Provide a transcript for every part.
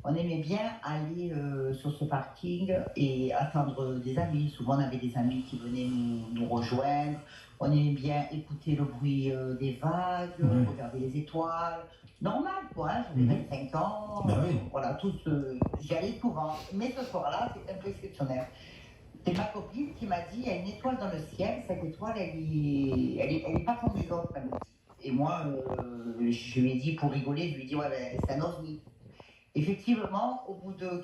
On aimait bien aller sur ce parking et attendre des amis. Souvent, on avait des amis qui venaient nous rejoindre. On aimait bien écouter le bruit des vagues, Ouais. regarder les étoiles. Normal, quoi, hein, j'avais Mhm. 25 ans. Bah oui. Voilà, j'y allais souvent. Mais ce soir-là, c'était un peu exceptionnel. C'est ma copine qui m'a dit, il y a une étoile dans le ciel, cette étoile, elle est pas comme les autres. Elle me dit. Et moi, je lui ai dit, pour rigoler, je lui ai dit, ouais, ben, c'est un ovni. Effectivement, au bout de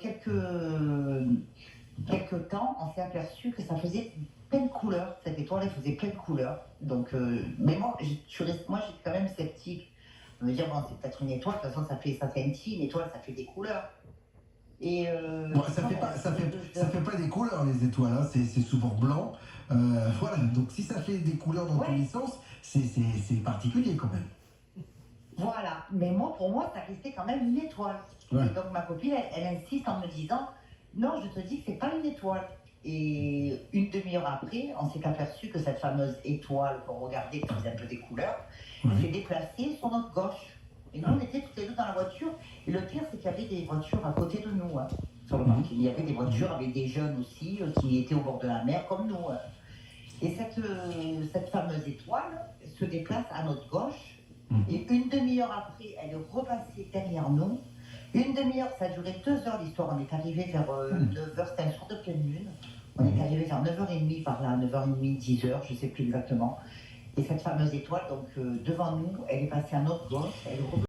quelques temps, on s'est aperçu que ça faisait plein de couleurs. Cette étoile, elle faisait plein de couleurs. Donc, mais moi, moi, j'étais quand même sceptique. Je me dire, bon, c'est peut-être une étoile, de toute façon, ça fait un petit, une étoile, ça fait des couleurs. Et Bon, ça fait pas des couleurs les étoiles, hein. C'est souvent blanc. Voilà, donc si ça fait des couleurs dans tous les ouais, sens, c'est particulier quand même. voilà. Mais moi, pour moi, ça restait quand même une étoile. Ouais. Et donc, ma copine, elle insiste en me disant, non, je te dis que c'est pas une étoile. Et une demi-heure après, on s'est aperçu que cette fameuse étoile qu'on regardait, qui faisait un peu des couleurs, s'est Ouais. déplacée sur notre gauche. Et nous, Ah. on était toutes les deux dans la voiture. Et le pire, c'est qu'il y avait des voitures à côté de nous, hein, sur le Mhm. parking. Il y avait des voitures avec des jeunes aussi qui étaient au bord de la mer, comme nous, hein. Et cette fameuse étoile se déplace à notre gauche. Mhm. Et une demi-heure après, elle est repassée derrière nous. Une demi-heure, ça a duré 2 heures l'histoire. On est arrivé vers 9h, c'était un soir de pleine lune. On est arrivé vers 9h30 par là, 9h30, 10h, je ne sais plus exactement. Et cette fameuse étoile, donc devant nous, elle est passée à notre gauche, elle est